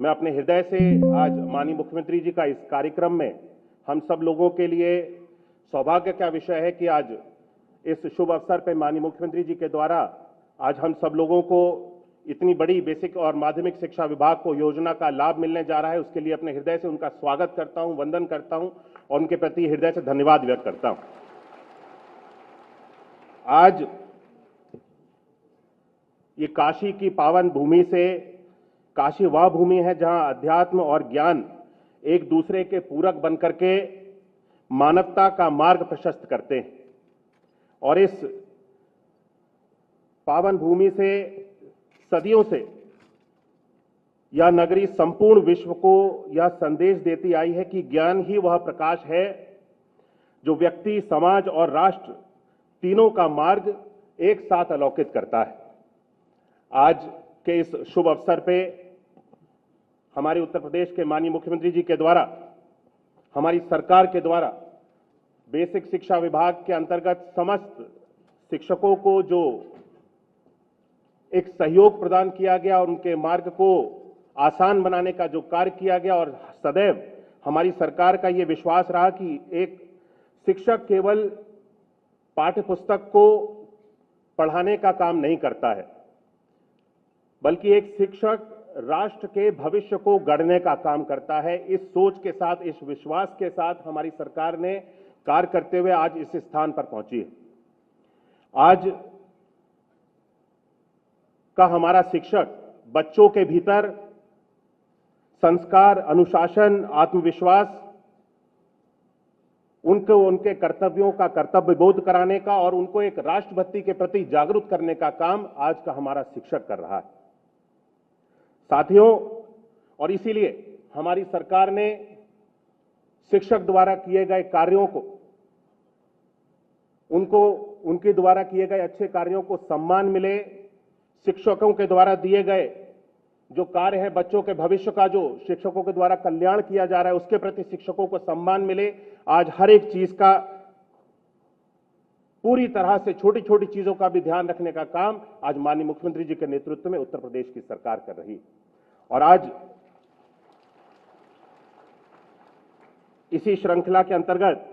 मैं अपने हृदय से आज माननीय मुख्यमंत्री जी का इस कार्यक्रम में हम सब लोगों के लिए सौभाग्य का विषय है कि आज इस शुभ अवसर पर माननीय मुख्यमंत्री जी के द्वारा आज हम सब लोगों को इतनी बड़ी बेसिक और माध्यमिक शिक्षा विभाग को योजना का लाभ मिलने जा रहा है। उसके लिए अपने हृदय से उनका स्वागत करता हूं, वंदन करता हूं और उनके प्रति हृदय से धन्यवाद व्यक्त करता हूं। आज ये काशी की पावन भूमि से, काशी वह भूमि है जहां अध्यात्म और ज्ञान एक दूसरे के पूरक बनकर के मानवता का मार्ग प्रशस्त करते हैं और इस पावन भूमि से सदियों से यह नगरी संपूर्ण विश्व को यह संदेश देती आई है कि ज्ञान ही वह प्रकाश है जो व्यक्ति, समाज और राष्ट्र तीनों का मार्ग एक साथ अलौकित करता है। आज के इस शुभ अवसर पे हमारे उत्तर प्रदेश के माननीय मुख्यमंत्री जी के द्वारा, हमारी सरकार के द्वारा बेसिक शिक्षा विभाग के अंतर्गत समस्त शिक्षकों को जो एक सहयोग प्रदान किया गया और उनके मार्ग को आसान बनाने का जो कार्य किया गया, और सदैव हमारी सरकार का ये विश्वास रहा कि एक शिक्षक केवल पाठ्य पुस्तक को पढ़ाने का काम नहीं करता है, बल्कि एक शिक्षक राष्ट्र के भविष्य को गढ़ने का काम करता है। इस सोच के साथ, इस विश्वास के साथ हमारी सरकार ने कार्य करते हुए आज इस स्थान पर पहुंची है। आज का हमारा शिक्षक बच्चों के भीतर संस्कार, अनुशासन, आत्मविश्वास, उनको उनके कर्तव्यों का कर्तव्य बोध कराने का और उनको एक राष्ट्रभक्ति के प्रति जागरूक करने का काम आज का हमारा शिक्षक कर रहा है साथियों। और इसीलिए हमारी सरकार ने शिक्षक द्वारा किए गए कार्यों को, उनके द्वारा किए गए अच्छे कार्यों को सम्मान मिले, शिक्षकों के द्वारा दिए गए जो कार्य है, बच्चों के भविष्य का जो शिक्षकों के द्वारा कल्याण किया जा रहा है, उसके प्रति शिक्षकों को सम्मान मिले। आज हर एक चीज का पूरी तरह से, छोटी छोटी चीजों का भी ध्यान रखने का काम आज माननीय मुख्यमंत्री जी के नेतृत्व में उत्तर प्रदेश की सरकार कर रही है। और आज इसी श्रृंखला के अंतर्गत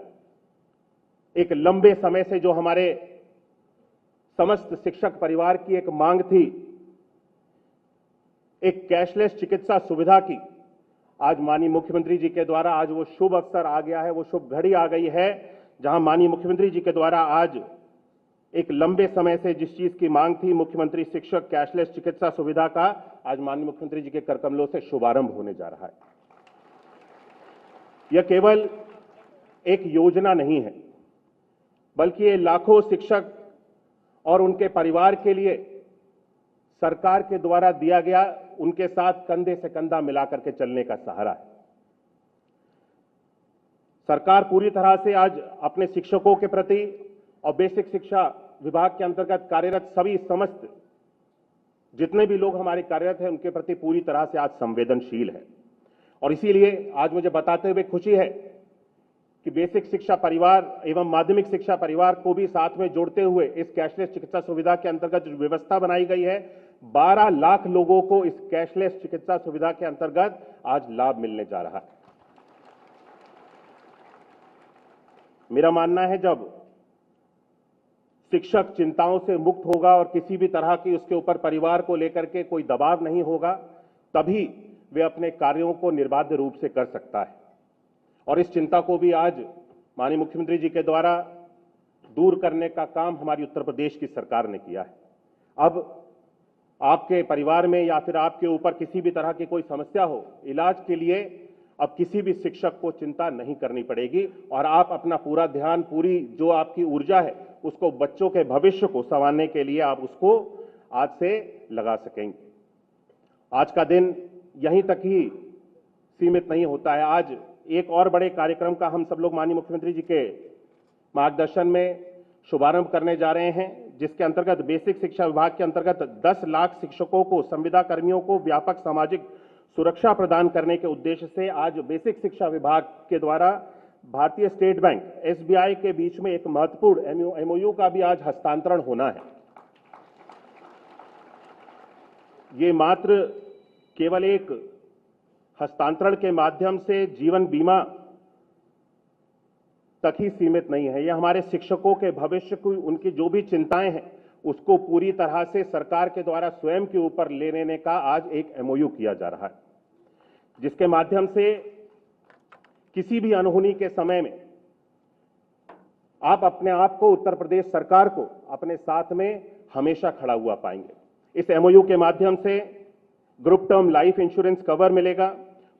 एक लंबे समय से जो हमारे समस्त शिक्षक परिवार की एक मांग थी, एक कैशलेस चिकित्सा सुविधा की, आज माननीय मुख्यमंत्री जी के द्वारा आज वो शुभ अवसर आ गया है, वो शुभ घड़ी आ गई है जहां माननीय मुख्यमंत्री जी के द्वारा आज एक लंबे समय से जिस चीज की मांग थी, मुख्यमंत्री शिक्षक कैशलेस चिकित्सा सुविधा का, आज माननीय मुख्यमंत्री जी के करकमलों से शुभारंभ होने जा रहा है। यह केवल एक योजना नहीं है, बल्कि ये लाखों शिक्षक और उनके परिवार के लिए सरकार के द्वारा दिया गया, उनके साथ कंधे से कंधा मिलाकर के चलने का सहारा है। सरकार पूरी तरह से आज अपने शिक्षकों के प्रति और बेसिक शिक्षा विभाग के अंतर्गत कार्यरत सभी समस्त जितने भी लोग हमारे कार्यरत हैं, उनके प्रति पूरी तरह से आज संवेदनशील है। और इसीलिए आज मुझे बताते हुए खुशी है कि बेसिक शिक्षा परिवार एवं माध्यमिक शिक्षा परिवार को भी साथ में जोड़ते हुए इस कैशलेस चिकित्सा सुविधा के अंतर्गत जो व्यवस्था बनाई गई है, 12 लाख लोगों को इस कैशलेस चिकित्सा सुविधा के अंतर्गत आज लाभ मिलने जा रहा है। मेरा मानना है जब शिक्षक चिंताओं से मुक्त होगा और किसी भी तरह की उसके ऊपर परिवार को लेकर के कोई दबाव नहीं होगा, तभी वे अपने कार्यों को निर्बाध रूप से कर सकता है। और इस चिंता को भी आज माननीय मुख्यमंत्री जी के द्वारा दूर करने का काम हमारी उत्तर प्रदेश की सरकार ने किया है। अब आपके परिवार में या फिर आपके ऊपर किसी भी तरह की कोई समस्या हो, इलाज के लिए अब किसी भी शिक्षक को चिंता नहीं करनी पड़ेगी और आप अपना पूरा ध्यान, पूरी जो आपकी ऊर्जा है, उसको बच्चों के भविष्य को संवारने के लिए आप उसको आज से लगा सकेंगे। आज का दिन यहीं तक ही सीमित नहीं होता है। आज एक और बड़े कार्यक्रम का हम सब लोग माननीय मुख्यमंत्री जी के मार्गदर्शन में शुभारंभ करने जा रहे हैं, जिसके अंतर्गत बेसिक शिक्षा विभाग के अंतर्गत 10 लाख शिक्षकों को, संविदा कर्मियों को व्यापक सामाजिक सुरक्षा प्रदान करने के उद्देश्य से आज बेसिक शिक्षा विभाग के द्वारा भारतीय स्टेट बैंक, एसबीआई के बीच में एक महत्वपूर्ण एमओयू का भी आज हस्तांतरण होना है। ये मात्र केवल एक हस्तांतरण के माध्यम से जीवन बीमा तक ही सीमित नहीं है। यह हमारे शिक्षकों के भविष्य को, उनकी जो भी चिंताएं हैं, उसको पूरी तरह से सरकार के द्वारा स्वयं के ऊपर ले लेने का आज एक एमओयू किया जा रहा है, जिसके माध्यम से किसी भी अनहोनी के समय में आप अपने आप को, उत्तर प्रदेश सरकार को अपने साथ में हमेशा खड़ा हुआ पाएंगे। इस एमओयू के माध्यम से group term life insurance cover मिलेगा,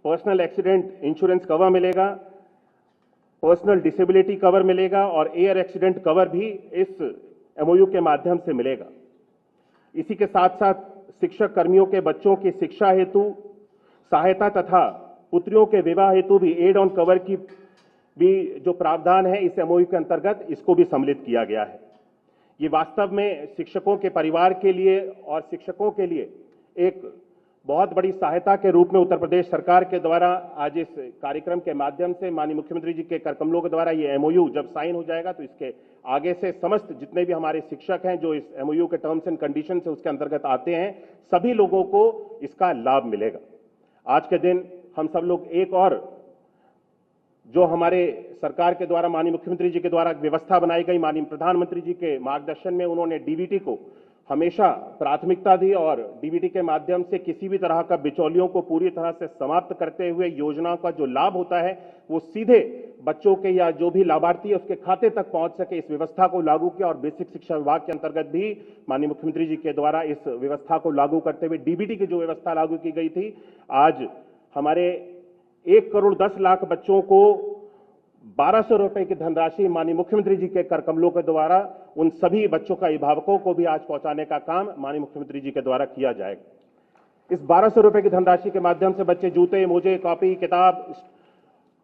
पर्सनल एक्सीडेंट इंश्योरेंस कवर मिलेगा, पर्सनल डिसेबिलिटी कवर मिलेगा और एयर एक्सीडेंट कवर भी इस एमओयू के माध्यम से मिलेगा। इसी के साथ साथ शिक्षक कर्मियों के बच्चों की शिक्षा हेतु सहायता तथा पुत्रियों के विवाह हेतु भी एड ऑन कवर की भी जो प्रावधान है इस एमओयू के अंतर्गत, इसको भी सम्मिलित किया गया है। ये वास्तव में शिक्षकों के परिवार के लिए और शिक्षकों के लिए एक बहुत बड़ी सहायता के रूप में उत्तर प्रदेश सरकार के द्वारा आज इस कार्यक्रम के माध्यम से माननीय मुख्यमंत्री जी के करकमलों के द्वारा ये एमओयू जब साइन हो जाएगा तो इसके आगे से समस्त जितने भी हमारे शिक्षक हैं जो इस एमओयू के टर्म्स एंड कंडीशन से उसके अंतर्गत आते हैं, सभी लोगों को इसका लाभ मिलेगा। आज के दिन हम सब लोग एक और जो हमारे सरकार के द्वारा माननीय मुख्यमंत्री जी के द्वारा व्यवस्था बनाई गई, माननीय प्रधानमंत्री जी के मार्गदर्शन में उन्होंने डीबीटी को हमेशा प्राथमिकता दी और डीबीटी के माध्यम से किसी भी तरह का बिचौलियों को पूरी तरह से समाप्त करते हुए योजनाओं का जो लाभ होता है वो सीधे बच्चों के या जो भी लाभार्थी है उसके खाते तक पहुंच सके, इस व्यवस्था को लागू किया। और बेसिक शिक्षा विभाग के अंतर्गत भी माननीय मुख्यमंत्री जी के द्वारा इस व्यवस्था को लागू करते हुए डीबीटी की जो व्यवस्था लागू की गई थी, आज हमारे 1,10,00,000 बच्चों को 1,200 रुपए की धनराशि माननीय मुख्यमंत्री जी के करकमलों के द्वारा उन सभी बच्चों का अभिभावकों को भी आज पहुंचाने का काम माननीय मुख्यमंत्री जी के द्वारा किया जाएगा। इस 1,200 रुपए की धनराशि के माध्यम से बच्चे जूते, मोजे, कॉपी, किताब,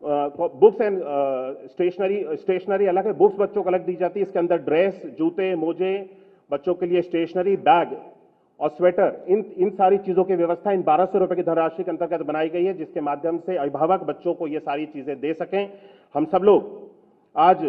बुक्स एंड स्टेशनरी अलग है, बुक्स बच्चों को अलग दी जाती है। इसके अंदर ड्रेस, जूते, मोजे, बच्चों के लिए स्टेशनरी, बैग और स्वेटर, इन सारी चीजों की व्यवस्था इन 1,200 रुपए की धनराशि के अंतर्गत बनाई गई है, जिसके माध्यम से अभिभावक बच्चों को ये सारी चीजें दे सकें। हम सब लोग आज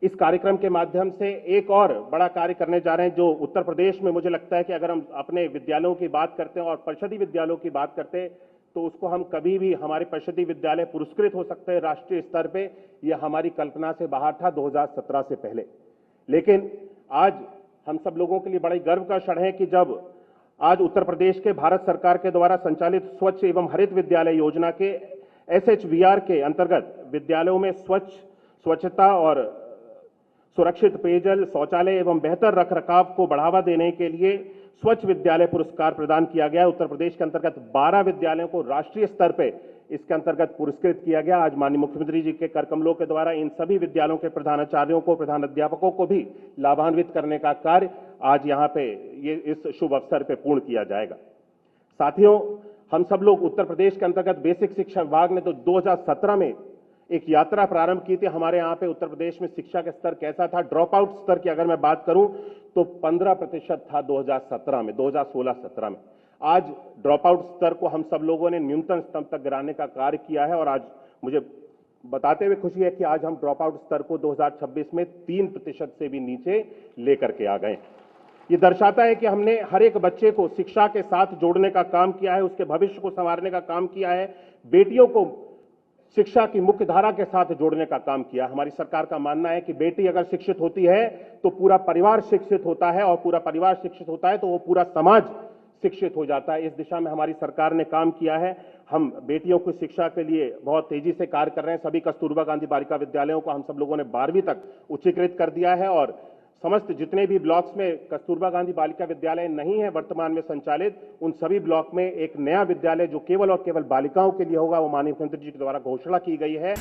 इस कार्यक्रम के माध्यम से एक और बड़ा कार्य करने जा रहे हैं, जो उत्तर प्रदेश में मुझे लगता है कि अगर हम अपने विद्यालयों की बात करते हैं और परिषदीय विद्यालयों की बात करते हैं तो उसको हम कभी भी हमारे परिषदीय विद्यालय पुरस्कृत हो सकते हैं राष्ट्रीय स्तर पे, यह हमारी कल्पना से बाहर था 2017 से पहले। लेकिन आज हम सब लोगों के लिए बड़े गर्व का क्षण है कि जब आज उत्तर प्रदेश के भारत सरकार के द्वारा संचालित स्वच्छ एवं हरित विद्यालय योजना के SHVR के अंतर्गत विद्यालयों में स्वच्छता और सुरक्षित पेयजल, शौचालय एवं बेहतर रखरखाव को बढ़ावा देने के लिए स्वच्छ विद्यालय पुरस्कार प्रदान किया गया। उत्तर प्रदेश के अंतर्गत 12 विद्यालयों को राष्ट्रीय स्तर पे इसके अंतर्गत पुरस्कृत किया गया। आज माननीय मुख्यमंत्री जी के करकमलों के द्वारा इन सभी विद्यालयों के प्रधानाचार्यों को, प्रधान अध्यापकों को भी लाभान्वित करने का कार्य आज यहाँ पे ये इस शुभ अवसर पे पूर्ण किया जाएगा। साथियों, हम सब लोग उत्तर प्रदेश के अंतर्गत बेसिक शिक्षा विभाग ने तो 2017 में एक यात्रा प्रारंभ की थी। हमारे यहाँ पे उत्तर प्रदेश में शिक्षा का स्तर कैसा था, ड्रॉप आउट स्तर की अगर मैं बात करूं तो 15% था 2017 में, 2016-17 में। आज ड्रॉप आउट स्तर को हम सब लोगों ने न्यूनतम स्तर तक गिराने का कार्य किया है और आज मुझे बताते हुए खुशी है कि आज हम ड्रॉप आउट स्तर को 2026 में 3% से भी नीचे लेकर के आ गए। ये दर्शाता है कि हमने हर एक बच्चे को शिक्षा के साथ जोड़ने का काम किया है, उसके भविष्य को संवारने का काम किया है, बेटियों को शिक्षा की मुख्य धारा के साथ जोड़ने का काम किया। हमारी सरकार का मानना है कि बेटी अगर शिक्षित होती है तो पूरा परिवार शिक्षित होता है और पूरा परिवार शिक्षित होता है तो वो पूरा समाज शिक्षित हो जाता है। इस दिशा में हमारी सरकार ने काम किया है। हम बेटियों की शिक्षा के लिए बहुत तेजी से कार्य कर रहे हैं। सभी कस्तूरबा गांधी बालिका विद्यालयों को हम सब लोगों ने 12वीं तक उच्चीकृत कर दिया है और समस्त जितने भी ब्लॉक्स में कस्तूरबा गांधी बालिका विद्यालय नहीं है वर्तमान में संचालित, उन सभी ब्लॉक में एक नया विद्यालय जो केवल और केवल बालिकाओं के लिए होगा, वो माननीय मुख्यमंत्री जी के द्वारा घोषणा की गई है।